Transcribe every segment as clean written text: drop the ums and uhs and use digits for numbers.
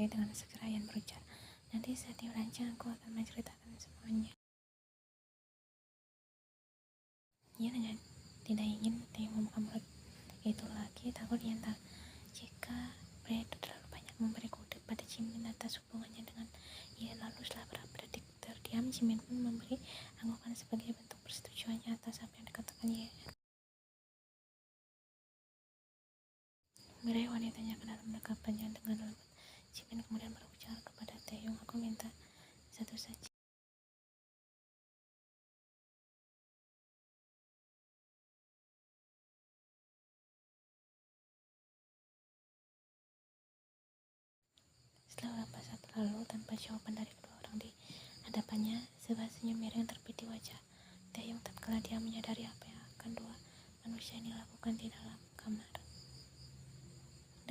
dengan segera Ian berujar. Nanti saat di rancang aku akan menceritakan semuanya. Ian hanya tidak ingin Taeyong membuka mulut itu lagi, takut Ian tak jika pria itu terlalu banyak memberi kode pada Jimin atas hubungannya dengan Ian. Lalu setelah beberapa detik terdiam, Jimin pun memberi anggukan sebagai bentuk persetujuannya atas apa yang dikatakan Ian. Mirai wanitanya ke dalam dekapannya dengan lembut. Jimin kemudian berujar kepada Taeyong, aku minta satu saja. Setelah beberapa saat berlalu tanpa jawaban dari kedua orang di hadapannya, sebuah senyum miring terbit di wajah Taeyong tatkala dia menyadari apa yang akan dua manusia ini lakukan di dalam kamar.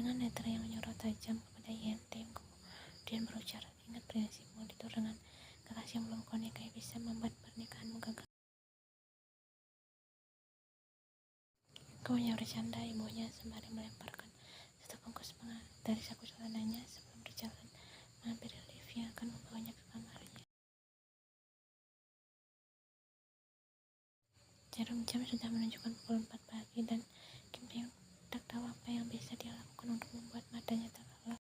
Dengan netra yang menyorot tajam kepada Ian, Taeyong kemudian berujar, ingat prinsipmu, tidur dengan kekasih yang belum kau nikahi bisa membuat pernikahanmu gagal. Kau hanya bercanda, ibunya sembari melemparkan satu bungkus bunga dari saku celananya sebelum berjalan menghampiri lift yang akan membawanya ke kamarnya. Jarum jam sudah menunjukkan pukul 4 pagi dan Kim Taeyong tak tahu apa yang bisa dia lakukan untuk membuat matanya terlelap.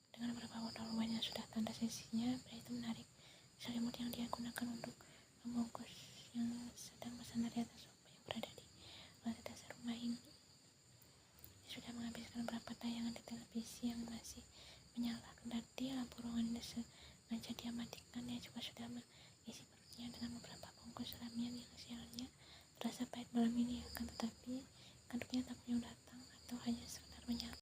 Dengan beberapa botol wine yang sudah tanda sisinya, pria itu menarik selimut yang dia gunakan untuk membungkus yang sedang bersandar di atas sofa yang berada di lantai dasar rumah ini. Dia sudah menghabiskan beberapa tayangan di televisi yang masih menyala, kendati lampu ruangan ini sengaja dia matikan. Dia juga sudah mengisi perutnya dengan beberapa bungkus ramen yang sialnya terasa pahit malam ini, akan tetapi kandungnya tak kunjung datang atau hanya sekedar menyala.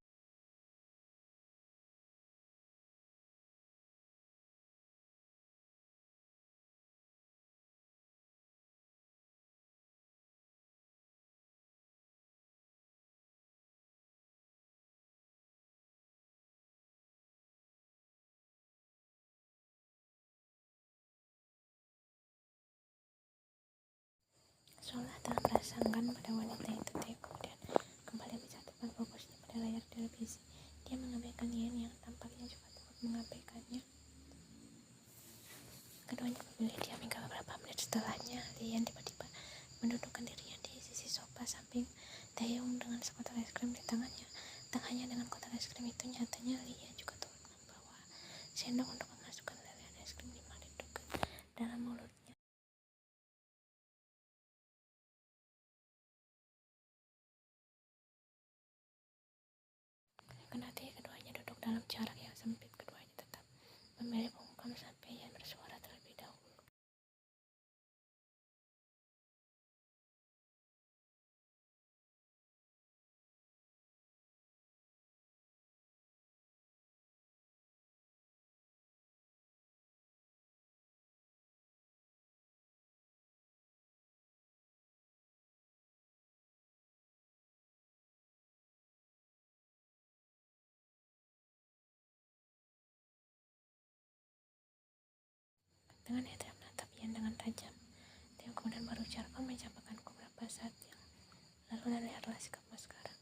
Seolah tak merasa enggan pada wanita itu, Taeyong kemudian kembali menjatuhkan fokusnya pada layar televisi. Dia mengabaikan Ian yang tampaknya juga turut mengabaikannya. Keduanya memilih diam hingga beberapa menit setelahnya. Ian tiba-tiba mendudukkan dirinya di sisi sofa samping Taeyong dengan sekotak es krim di tangannya. Tak hanya dengan kotak es krim itu, nyatanya Ian juga turut membawa sendok untuk memasukkan lelehan es krim 5 itu ke dalam mulutnya. Kendati keduanya duduk dalam jarak yang sempit, keduanya tetap memilih bungkam sampai Ian bersuara terlebih dahulu. Dengan netra menatap Ian dengan tajam, Taeyong kemudian berujar, kau mencapakanku beberapa saat yang lalu dan lihatlah sikapmu sekarang.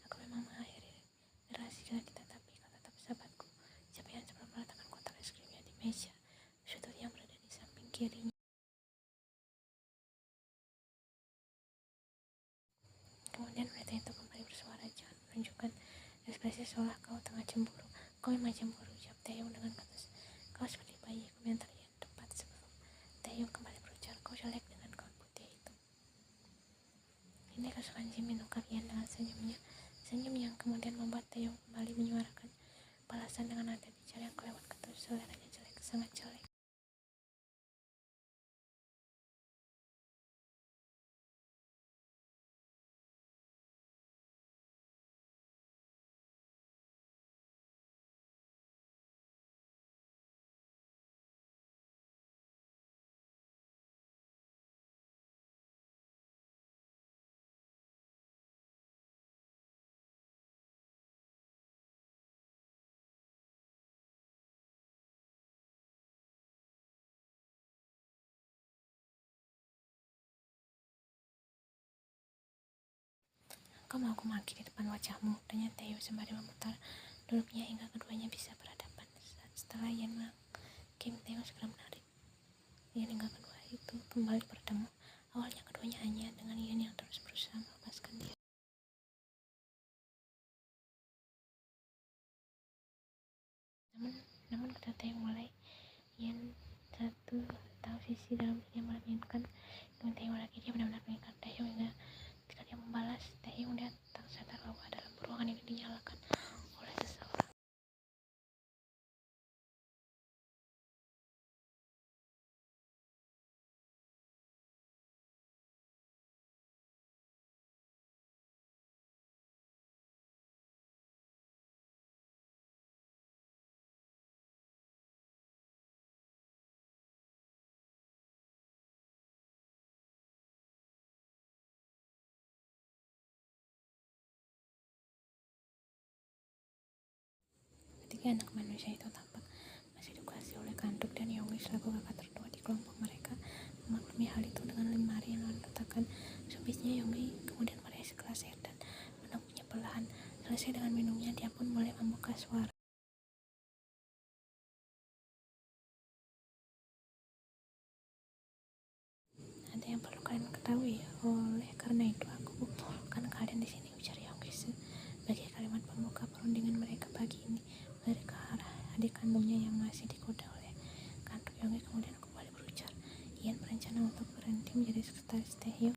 Aku memang mengakhiri relasi dengan kita, tapi kau tetap sahabatku. Ucap Ian sebelum meletakkan kotak es krimnya di meja sudut yang berada di samping kirinya. Kemudian wanita itu kembali bersuara, jangan menunjukkan ekspresi seolah kau tengah cemburu. Kau memang cemburu, ucap Taeyong dengan ketus. Kau seperti bayi, komentar Ian tepat sebelum Taeyong kembali berujar, kau jelek dengan gaun putih itu. Ini kesukaan Jimin, ungkap Ian dengan senyumnya. Senyum yang kemudian membuat Taeyong kembali menyuarakan balasan dengan nada bicara yang kelewat ketus. Seleranya jelek, sangat jelek. Kau mau aku maki di depan wajahmu, tanya Taehyung sembari memutar duduknya hingga keduanya bisa berhadapan. Setelah Ian Kim Taehyung segera menarik Ian hingga kedua itu kembali bertemu. Awalnya keduanya hanya dengan Ian yang terus berusaha melepaskan dia. Namun kata Taehyung mulai Ian satu tahu sisi dalam dirinya menginginkan dengan Taehyung lagi. Dia benar-benar menginginkan Taehyung hingga ketika dia membalas Taehyung datang sadar bahwa dalam ruangan ini dinyalakan oleh seseorang. Ketika anak manusia itu tampak masih dikuasai oleh Kanduk dan Yonggi selaku kakak tertua di kelompok mereka memaklumi hal itu dengan lemari yang meletakkan sumpitnya. Yonggi kemudian meraih segelas air dan meneguknya perlahan. Selesai dengan minumnya, dia pun mulai membuka suara. Ada yang perlu kalian ketahui ya, oleh karena itu aku kumpulkan kalian di sini, ujar Yonggi sebagai kalimat pembuka perundingan mereka pagi ini. Dari ke arah adik kandungnya yang masih digoda oleh Kanduk, Yonggi kemudian kembali berujar, Ian berencana untuk berhenti menjadi sekretaris Taehyung.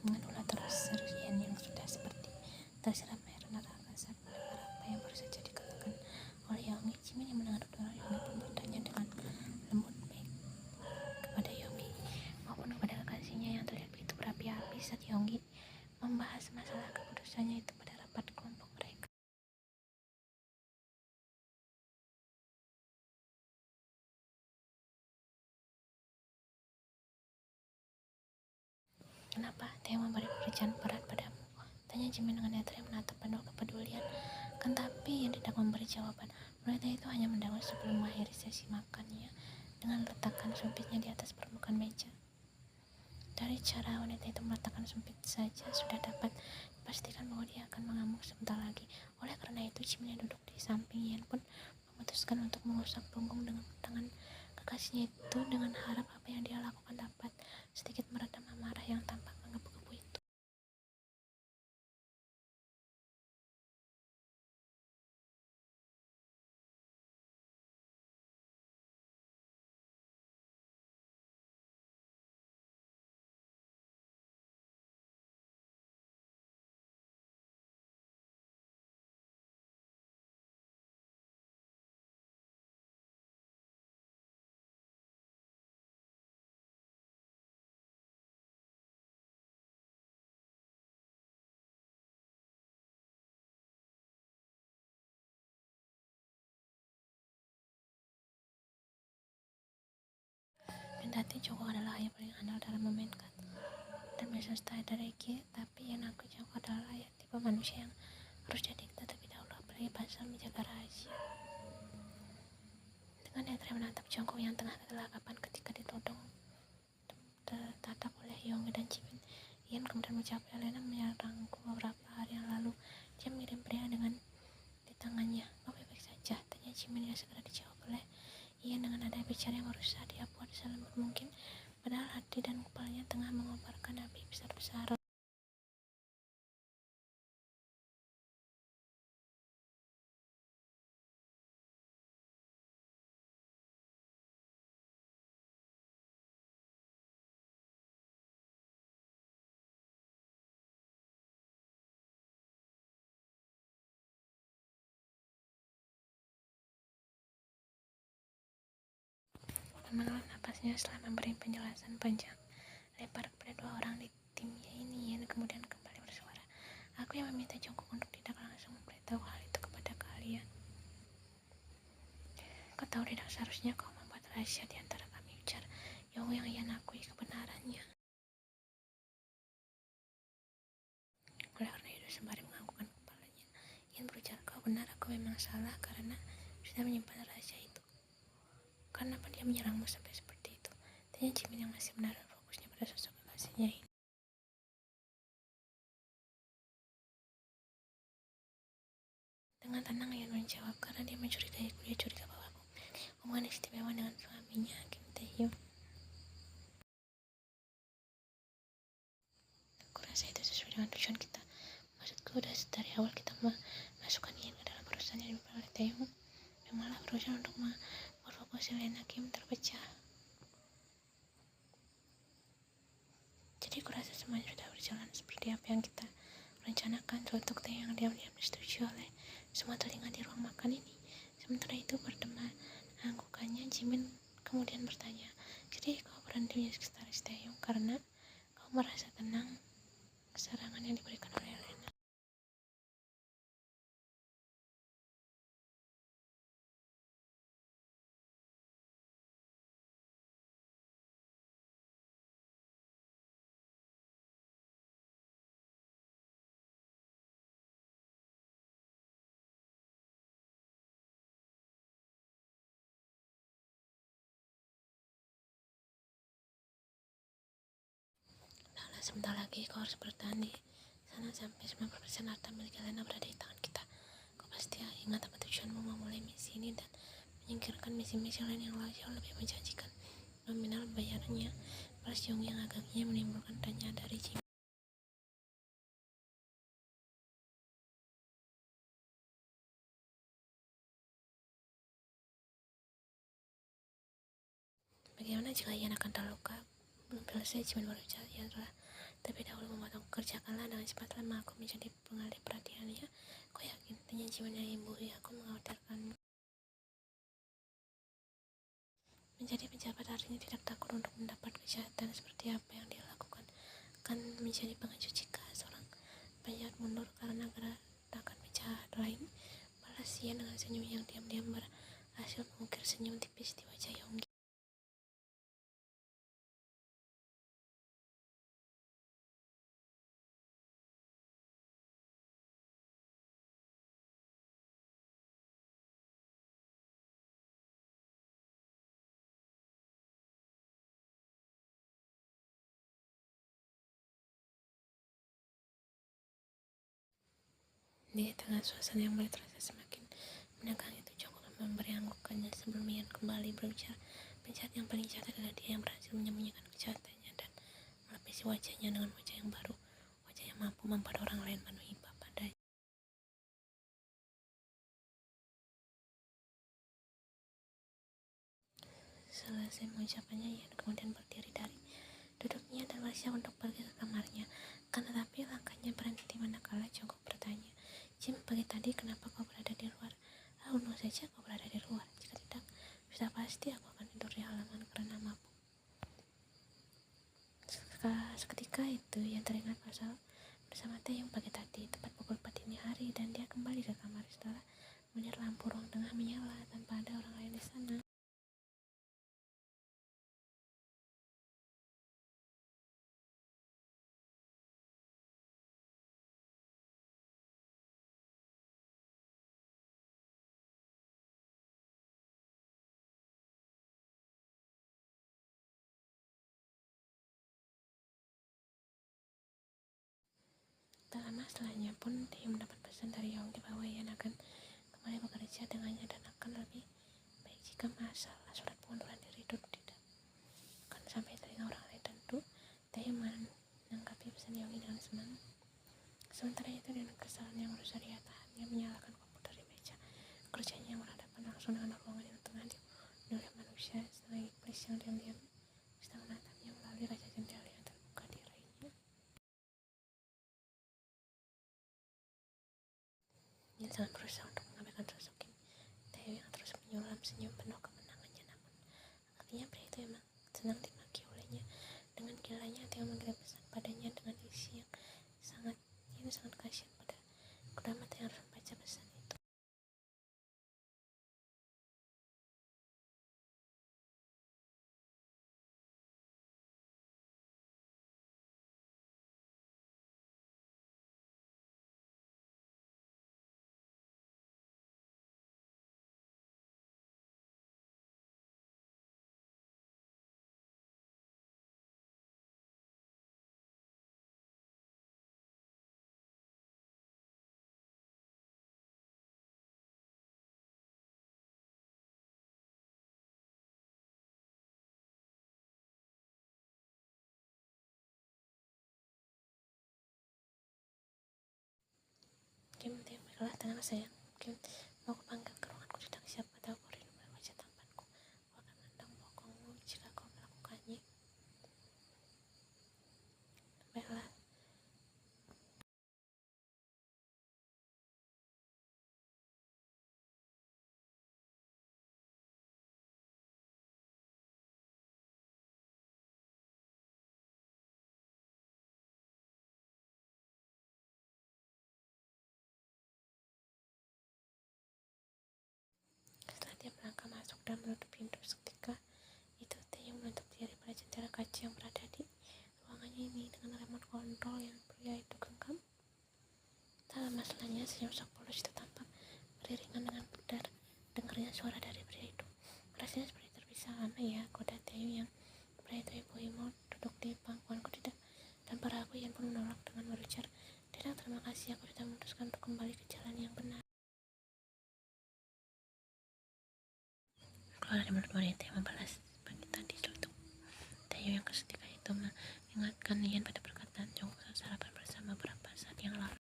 Dengan ulah terus seru Ian yang sudah seperti tersiram air neraka saat mendengar apa yang baru saja dikatakan oleh Yonggi. Jimin yang mendengar doa Yonggi pun bertanya dengan lembut baik kepada Yonggi maupun kepada kekasihnya yang terlihat begitu berapi-api saat Yonggi membahas masalah keputusannya itu pada rapat kelompok mereka. Kenapa dia memberi pekerjaan berat padamu? Tanya Jimin dengan netra yang menatap penuh kepedulian. Kan tapi yang tidak memberi jawaban. Wanita itu hanya mendengus sebelum mengakhiri sesi makannya dengan meletakkan sumpitnya di atas permukaan meja. Dari cara wanita itu meletakkan sumpit saja sudah dapat dipastikan bahwa dia akan mengamuk sebentar lagi. Oleh karena itu, Jimin yang duduk di samping Ian pun memutuskan untuk mengusap punggung dengan tangan kekasihnya itu dengan harap apa yang dia lakukan dapat sedikit meredam amarah yang tampak menggebu-gebu itu. Kendati Joko adalah yang paling andal dalam memainkan dan bisa style dari Eki, tapi yang aku Joko adalah tipe manusia yang harus didikte terlebih dahulu, apalagi pasal menjaga rahasia. Dengan netra menatap Joko yang tengah kegelagapan ketika ditodong tertatap oleh Yonggi dan Jimin, Ian kemudian menjawab, Elena menyerangku beberapa hari yang lalu. Dia mengirim pria dengan di tangannya. Kau baik-baik saja? Tanya Jimin yang segera dijawab oleh Ian dengan nada bicara yang berusaha dia buat selembut mungkin, padahal hati dan kepalanya tengah mengobarkan api besar-besaran. Mengelola napasnya setelah memberi penjelasan panjang lebar kepada dua orang di timnya ini, Ian kemudian kembali bersuara, aku yang meminta Jungkook untuk tidak langsung memberitahu hal itu kepada kalian. Kau tahu tidak seharusnya kau membuat rahasia di antara kami, ujar Yong yang Ian akui kebenarannya. Oleh karena itu, sembari menganggukkan kepalanya, Ian berujar, kau benar, aku memang salah karena sudah menyimpan rahasia itu. Kenapa dia menyerangmu sampai seperti itu? Tanya Jimin yang masih menaruh fokusnya pada sosok kekasihnya ini. Dengan tenang Ian menjawab, karena dia mencurigaiku, dia curiga bahwa aku hubungan istimewa dengan suaminya, Kim Taehyung. Aku rasa itu sesuai dengan tujuan kita. Maksudku udah dari awal kita memasukkan Ian ke dalam perusahaan yang dipimpin oleh Taehyung. Memanglah perusahaan untuk memfokusi Lena Kim terpecah. Jadi aku rasa semuanya sudah berjalan seperti apa yang kita rencanakan. Untuk Taehyung yang diam-diam disetujui oleh semua telinga di ruang makan ini. Sementara itu berteman anggukannya, Jimin kemudian bertanya, jadi kau berhenti menjadi sekretaris Taehyung karena kau merasa tenang serangan yang diberikan oleh Lena? Nah, sebentar lagi kau harus bertahan di sana sampai 90% harta milik Lena berada di tangan kita. Kau pasti ingat apa tujuanmu memulai misi ini dan menyingkirkan misi-misi lain yang jauh lebih menjanjikan. Nominal bayarannya, balas Jung yang agaknya menimbulkan tanya dari Jimin. Bagaimana jika Ian akan terluka? Belum selesai, Jimin baru bicara, Ian telah terlebih dahulu membuat aku kerjakanlah dengan cepat. Lama aku menjadi pengalih perhatiannya. Kau yakin? Tanya Jimin yang imbui, aku mengkhawatirkanmu. Menjadi pejabat artinya tidak takut untuk mendapat kejahatan seperti apa yang dia lakukan. Akan menjadi pengecut jika seorang penjahat mundur karena gerakan penjahat lain. Balas Ian dengan senyum yang diam-diam berhasil mengukir senyum tipis di wajah Yonggi. Di tengah suasana yang mulai terasa semakin menegang itu, Jungkook memberi anggukannya sebelum Ian kembali berbicara. Penjahat yang paling jahat adalah dia yang berhasil menyembunyikan kejahatannya dan melapisi wajahnya dengan wajah yang baru, wajah yang mampu membuat orang lain menghibah padanya. Selesai mengucapkannya, Ian kemudian berdiri dari duduknya dan bersiap untuk pergi ke kamarnya. Tetapi langkahnya berhenti manakala Jungkook bertanya, Jim, pagi tadi kenapa kau berada di luar? Untung saja kau berada di luar. Jika tidak, sudah pasti aku akan tidur di halaman karena mabuk. Seketika itu Ian teringat bersama Taehyung pagi tadi, tepat pukul 4 dini hari, dan dia kembali ke kamar setelah melihat lampu ruang tengah menyala tanpa ada orang lain di sana. Tak lama setelahnya pun Taehyung mendapat pesan dari Yonggi bahwa Ian akan kembali bekerja dengannya dan akan lebih baik jika masalah surat pengunduran diri itu tidak akan sampai telinga orang lain. Tentu Taehyung menanggapi pesan Yonggi dengan senang. Sementara itu dengan kesalahan yang berusaha dia tahan, dia menyalakan komputer di meja kerjanya yang berhadapan langsung dengan ruangan yang tengah dipenuhi oleh manusia setengah iblis yang diam-diam sedang menatapnya melalui kaca jendela yang terbuka di raihnya. Dia sangat berusaha untuk mengabaikan sosok Kim Taehyung yang terus menyulam senyum penuh kemenangannya, namun akhirnya pria itu memang senang dimaki olehnya. Dengan gilanya Taehyung mengirim pesan padanya dengan isi yang sangat kasihan pada kedua mata yang harus membaca pesan itu. Baiklah, tenang sayang, Kim. Mau aku panggil ke ruanganku sedang siapa tahu kau rindu melihat wajah tampanku. Aku akan menendang bokongmu jika kau melakukannya. Baiklah. Setelah dia melangkah masuk dan menutup pintu, seketika itu Taeyong menutup diri pada jendela kaca yang berada di ruangannya ini dengan remote kontrol yang pria itu genggam. Tak lama setelahnya, senyum sok polos itu tampak beriringan dengan pudar. Dengarnya suara dari pria itu. Rasanya seperti terpisah lama ya, kota Taeyong yang pria itu ibu-ibu duduk di pangkuanku tidak. Tanpa ragu, Ian pun menolak dengan berujar, tidak, terima kasih, aku sudah memutuskan untuk kembali ke jalan yang benar. Keluar dari mulut wanita yang membalas bangkitan di celutuk Taeyong yang kesetika itu mengingatkan Ian pada perkataan Jongkok saat sarapan bersama beberapa saat yang lalu.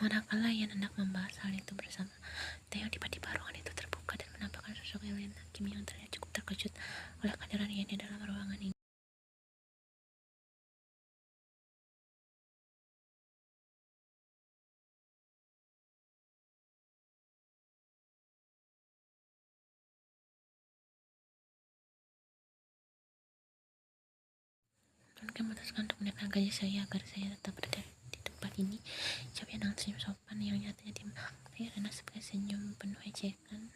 Manakala Ian hendak membahas hal itu bersama Taeyong, tiba-tiba ruangan itu terbuka dan menampakkan sosok Elena Kim yang terlihat cukup terkejut oleh kehadiran Ian di dalam ruangan ini. Dan Kim memutuskan untuk menaikkan gaji saya agar saya tetap berada di tempat ini. Jawab Ian dengan senyum sopan yang nyatanya dimaknai Elena sebagai senyum penuh ejekan.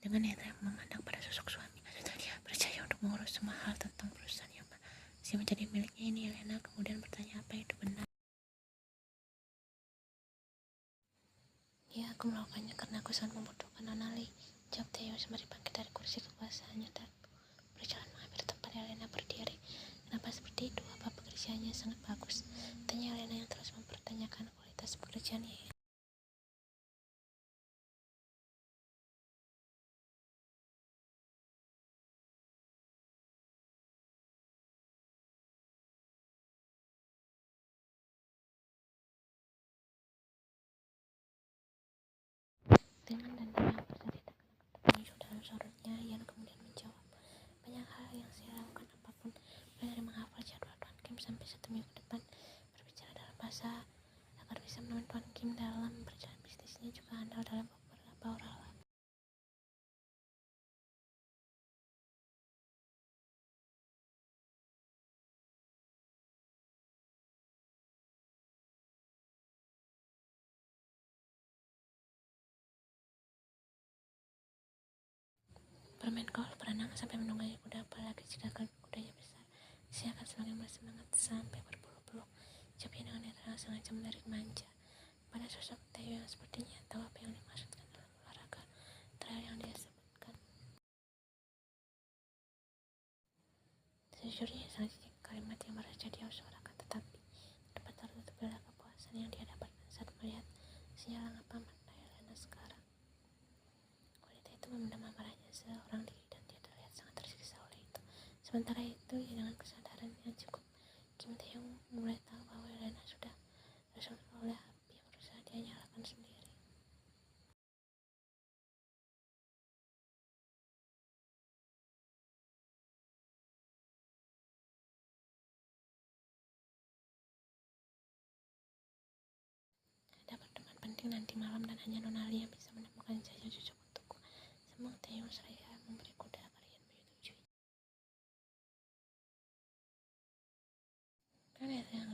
Dengan niat yang memandang pada sosok suami, dia percaya untuk mengurus semua hal tentang perusahaan yang masih menjadi miliknya ini. Elena kemudian bertanya apa itu benar. Ya, aku melakukannya karena aku sangat membutuhkan Nona Lee, jawab Taeyong sembari bangkit dari kursi kekuasaannya dan berjalan menghampiri tempat Elena berdiri. Kenapa seperti itu? Apa pekerjaannya sangat bagus? Tanya Elena yang terus mempertanyakan kualitas pekerjaannya. Dengan dada yang hampir saja menyusut dalam sorotnya, Ian kemudian menjawab, banyak hal yang saya lakukan, apapun, mulai dari menghafal jadwal Tuan Kim sampai 1 minggu ke depan, berbicara dalam bahasa agar bisa menemani Tuan Kim dalam perjalanan bisnisnya, juga andal dalam beberapa oral. Bermain golf, berenang, sampai menunggangi kuda, apalagi jika kudanya besar, saya akan semakin bersemangat sampai berpuluh-puluh. Jawab Ian dengan netral yang sengaja menarik manja pada sosok Taeyong yang sepertinya tahu apa yang dimaksudkan dalam olahraga trail yang dia sebutkan. Sejujurnya sangat jijik kalimat yang baru saja dia suarakan, tetapi dapat tertutup adalah kepuasan yang dia dapatkan saat melihat sinyal paman Elena sekarang. Wanita itu memendam amarahnya seorang diri dan dia terlihat sangat tersiksa oleh itu. Sementara itu, ya dengan kesadaran yang cukup, Kim Taeyong mulai tahu bahwa Elena sudah tersulut oleh api yang berusaha dia nyalakan sendiri. Ada pertemuan penting nanti malam dan hanya Nona Lee yang bisa menemukan jajan cocok untukku. Semua Taeyong saya memberi kuda agar Ian menyetujui. Kan yang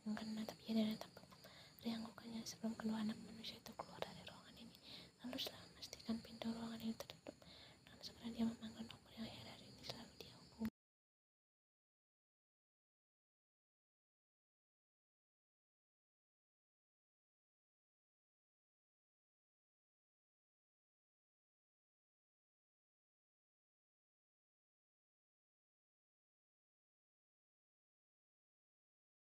enggan menatap ia dan tampak riangkukannya sebelum kedua anak manusia itu keluar.